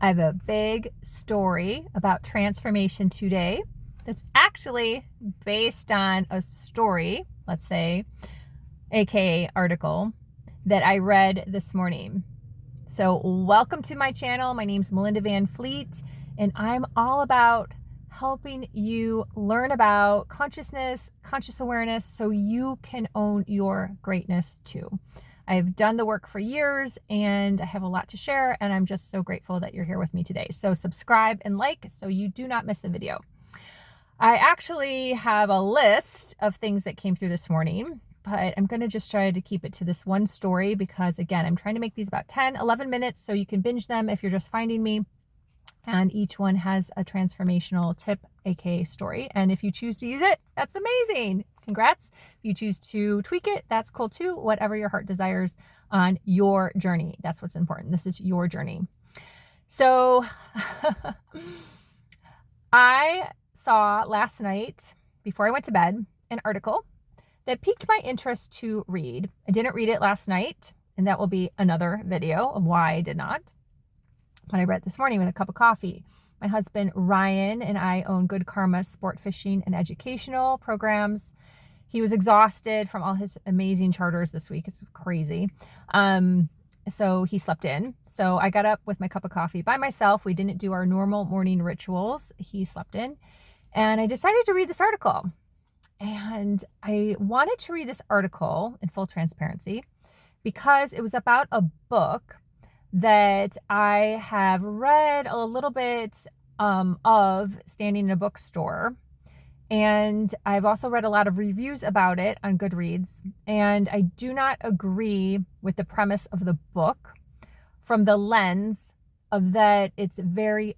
I have a big story about transformation today that's actually based on a story, let's say, aka article, that I read this morning. So welcome to my channel. My name's Melinda Van Fleet, and I'm all about helping you learn about consciousness, conscious awareness, so you can own your greatness too. I've done the work for years and I have a lot to share, and I'm just so grateful that you're here with me today. So subscribe and like so you do not miss a video. I actually have a list of things that came through this morning, but I'm going to just try to keep it to this one story because, again, I'm trying to make these about 10, 11 minutes so you can binge them if you're just finding me. And each one has a transformational tip, aka story. And if you choose to use it, that's amazing. Congrats. If you choose to tweak it, that's cool too. Whatever your heart desires on your journey. That's what's important. This is your journey. So I saw last night, before I went to bed, an article that piqued my interest to read. I didn't read it last night, and that will be another video of why I did not. But I read it this morning with a cup of coffee. My husband, Ryan, and I own Good Karma sport fishing and educational programs. He was exhausted from all his amazing charters this week. It's crazy. So he slept in. So I got up with my cup of coffee by myself. We didn't do our normal morning rituals. He slept in. And I decided to read this article. And I wanted to read this article in full transparency because it was about a book that I have read a little bit of standing in a bookstore. And I've also read a lot of reviews about it on Goodreads. And I do not agree with the premise of the book from the lens of that it's very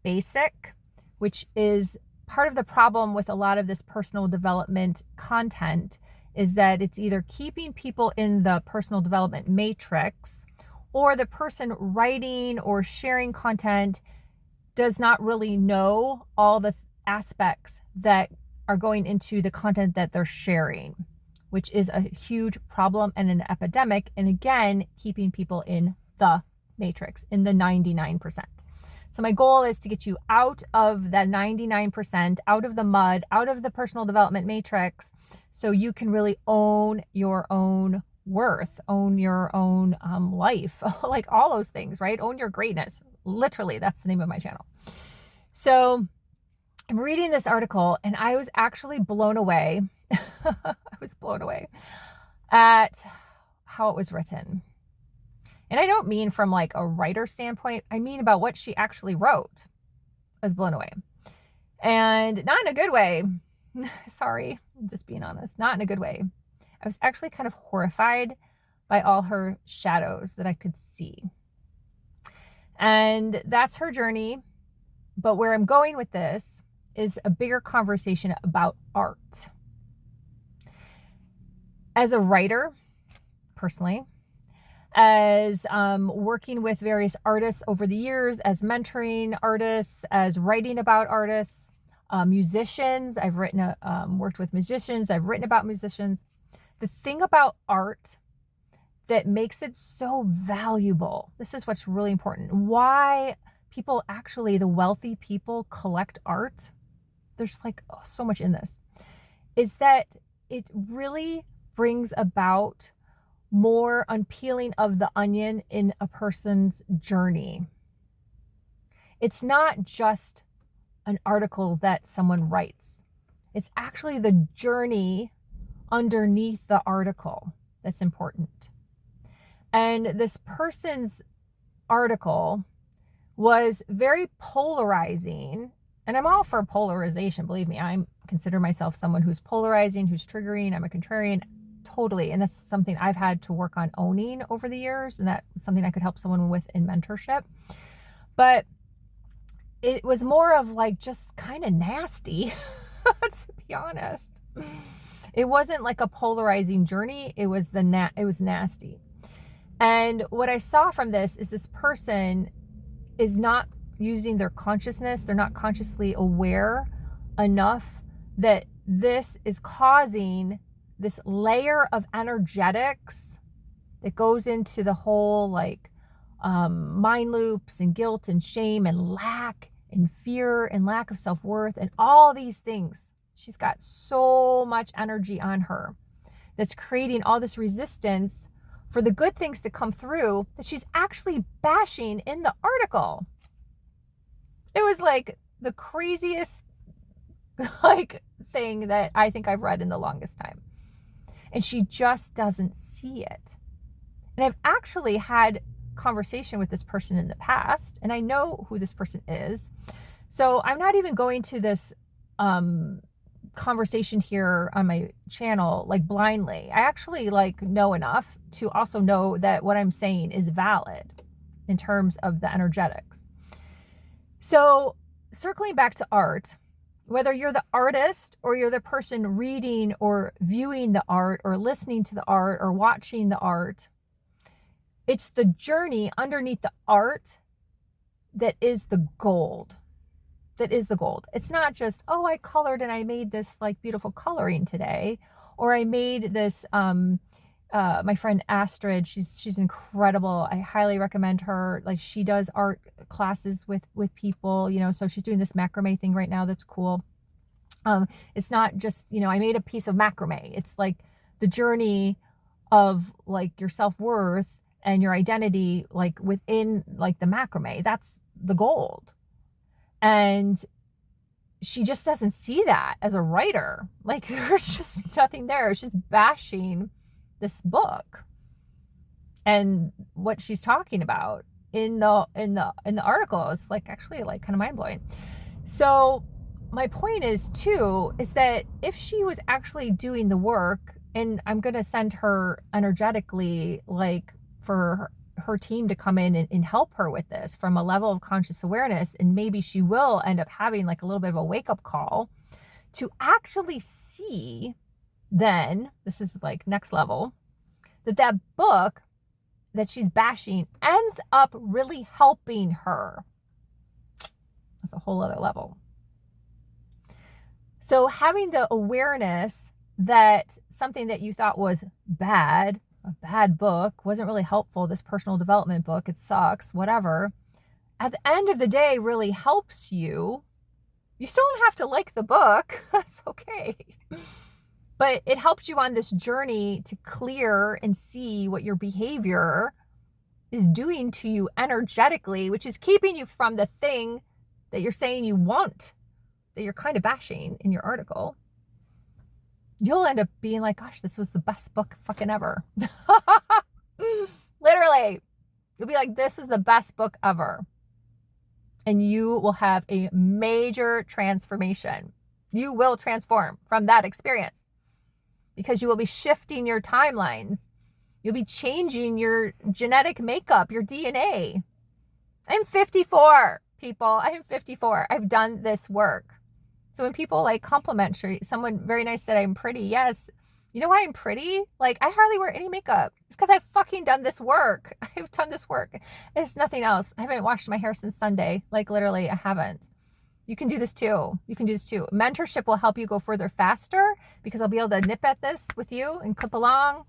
basic, which is part of the problem with a lot of this personal development content, is that it's either keeping people in the personal development matrix, or the person writing or sharing content does not really know all the aspects that are going into the content that they're sharing, which is a huge problem and an epidemic. And again, keeping people in the matrix, in the 99%. So my goal is to get you out of that 99%, out of the mud, out of the personal development matrix, so you can really own your own worth, own your own life, like all those things, right? Own your greatness. Literally, that's the name of my channel. So I'm reading this article and I was actually blown away. I was blown away at how it was written. And I don't mean from like a writer standpoint. I mean about what she actually wrote. I was blown away. And not in a good way. Sorry, I'm just being honest. Not in a good way. I was actually kind of horrified by all her shadows that I could see. And that's her journey. But where I'm going with this is a bigger conversation about art. As a writer, personally, as working with various artists over the years, as mentoring artists, as writing about artists, musicians, I've written, worked with musicians, I've written about musicians. The thing about art that makes it so valuable, this is what's really important, why people actually, the wealthy people, collect art, there's like so much in this, is that it really brings about more unpeeling of the onion in a person's journey. It's not just an article that someone writes. It's actually the journey underneath the article that's important. And this person's article was very polarizing, and I'm all for polarization, believe me. I consider myself someone who's polarizing, who's triggering. I'm a contrarian, totally. And that's something I've had to work on owning over the years, and that's something I could help someone with in mentorship. But it was more of like just kind of nasty, to be honest. It wasn't like a polarizing journey. It was it was nasty. And what I saw from this is this person is not using their consciousness. They're not consciously aware enough that this is causing this layer of energetics that goes into the whole like mind loops and guilt and shame and lack and fear and lack of self-worth and all these things. She's got so much energy on her that's creating all this resistance for the good things to come through that she's actually bashing in the article. It was like the craziest thing that I think I've read in the longest time. And she just doesn't see it. And I've actually had conversation with this person in the past, and I know who this person is. So I'm not even going to this conversation here on my channel blindly. I actually know enough to also know that what I'm saying is valid in terms of the energetics. So circling back to art, whether you're the artist or you're the person reading or viewing the art or listening to the art or watching the art, it's the journey underneath the art that is the gold. That is the gold. It's not just, oh, I colored and I made this beautiful coloring today, or I made this, my friend Astrid, she's incredible. I highly recommend her. She does art classes with people, so she's doing this macrame thing right now. That's cool. It's not just, I made a piece of macrame. It's the journey of your self-worth and your identity, within the macrame. That's the gold. And she just doesn't see that as a writer. There's just nothing there. She's bashing this book and what she's talking about in the article is actually kind of mind-blowing. So my point is that if she was actually doing the work, and I'm going to send her energetically for her team to come in and help her with this from a level of conscious awareness, and maybe she will end up having a little bit of a wake-up call to actually see, then this is next level, that book that she's bashing ends up really helping her. That's a whole other level. So having the awareness that something that you thought was bad, a bad book, wasn't really helpful, this personal development book, it sucks, whatever, at the end of the day really helps you. You still don't have to like the book. That's okay. But it helps you on this journey to clear and see what your behavior is doing to you energetically, which is keeping you from the thing that you're saying you want, that you're kind of bashing in your article. You'll end up being gosh, this was the best book fucking ever. Literally. You'll be this is the best book ever. And you will have a major transformation. You will transform from that experience because you will be shifting your timelines. You'll be changing your genetic makeup, your DNA. I'm 54, people. I am 54. I've done this work. So when people compliment you, someone very nice said I'm pretty. Yes. You know why I'm pretty? I hardly wear any makeup. It's because I've fucking done this work. I've done this work. It's nothing else. I haven't washed my hair since Sunday. Literally, I haven't. You can do this too. You can do this too. Mentorship will help you go further faster because I'll be able to nip at this with you and clip along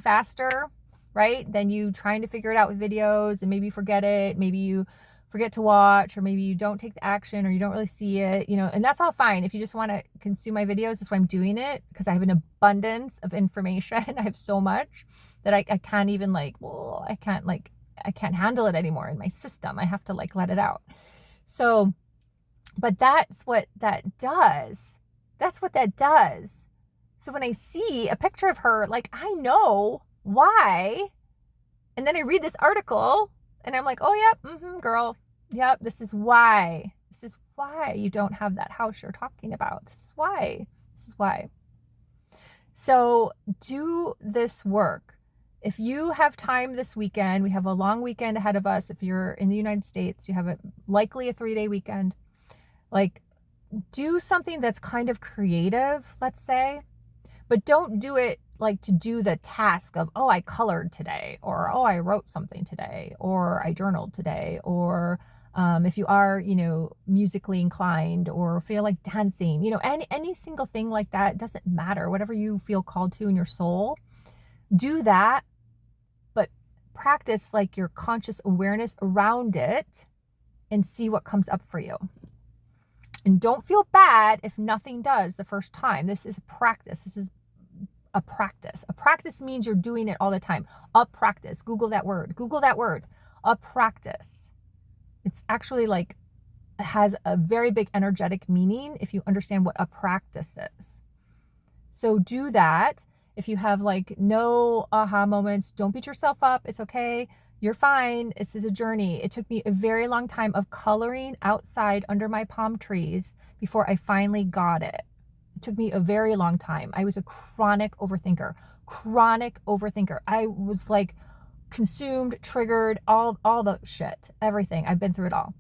faster, right? Than you trying to figure it out with videos and maybe you forget it. Maybe you forget to watch, or maybe you don't take the action, or you don't really see it, and that's all fine. If you just want to consume my videos, that's why I'm doing it, because I have an abundance of information. I have so much that I can't even I can't handle it anymore in my system. I have to let it out. So, but that's what that does. That's what that does. So when I see a picture of her, I know why. And then I read this article and I'm oh, yep, girl. Yep, this is why. This is why you don't have that house you're talking about. This is why. This is why. So do this work. If you have time this weekend, we have a long weekend ahead of us. If you're in the United States, you have likely a 3-day weekend. Do something that's kind of creative, let's say, but don't do it to do the task of, oh, I colored today, or, oh, I wrote something today, or I journaled today, or if you are, musically inclined or feel like dancing, any single thing like that, doesn't matter. Whatever you feel called to in your soul, do that, but practice like your conscious awareness around it and see what comes up for you. And don't feel bad if nothing does the first time. This is a practice. This is a practice. A practice means you're doing it all the time. A practice. Google that word. Google that word. A practice. It's actually like, it has a very big energetic meaning if you understand what a practice is. So do that. If you have like no aha moments, don't beat yourself up. It's okay. You're fine. This is a journey. It took me a very long time of coloring outside under my palm trees before I finally got it. It took me a very long time. I was a chronic overthinker. I was like consumed, triggered, all the shit, everything. I've been through it all.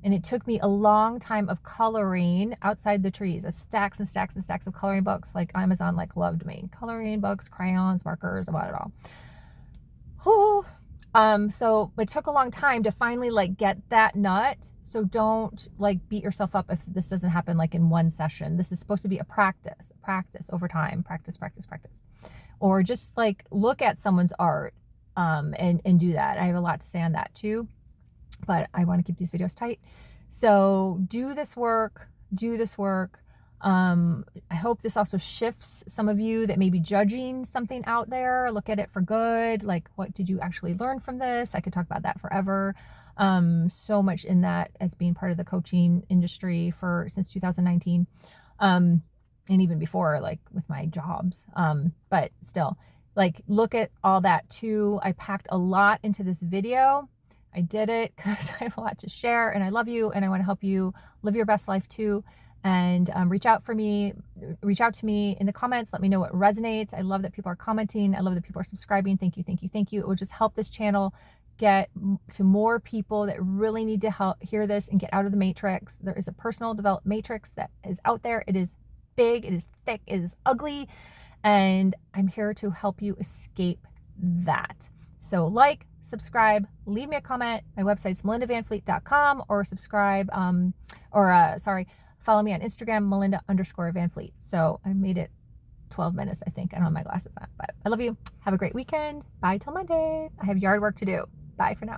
And it took me a long time of coloring outside the trees, stacks and stacks and stacks of coloring books. Like Amazon like loved me. Coloring books, crayons, markers, about it all. So it took a long time to finally like get that nut. So don't like beat yourself up if this doesn't happen like in one session. This is supposed to be a practice over time, practice. Or just like look at someone's art and do that. I have a lot to say on that too, but I want to keep these videos tight. So do this work. I hope this also shifts some of you that may be judging something out there. Look at it for good. Like, what did you actually learn from this? I could talk about that forever. So much in that as being part of the coaching industry since 2019. And even before, like with my jobs. But still, like, look at all that too. I packed a lot into this video. I did it because I have a lot to share and I love you and I want to help you live your best life too. And reach out to me in the comments. Let me know what resonates. I love that people are commenting. I love that people are subscribing. Thank you. It will just help this channel get to more people that really need to hear this and get out of the matrix. There is a personal development matrix that is out there. It is big, it is thick, it is ugly, and I'm here to help you escape that. So like, subscribe, leave me a comment. My website's melindavanfleet.com, or follow me on Instagram, Melinda_Van Fleet. So I made it 12 minutes, I think. I don't have my glasses on, but I love you. Have a great weekend. Bye till Monday. I have yard work to do. Bye for now.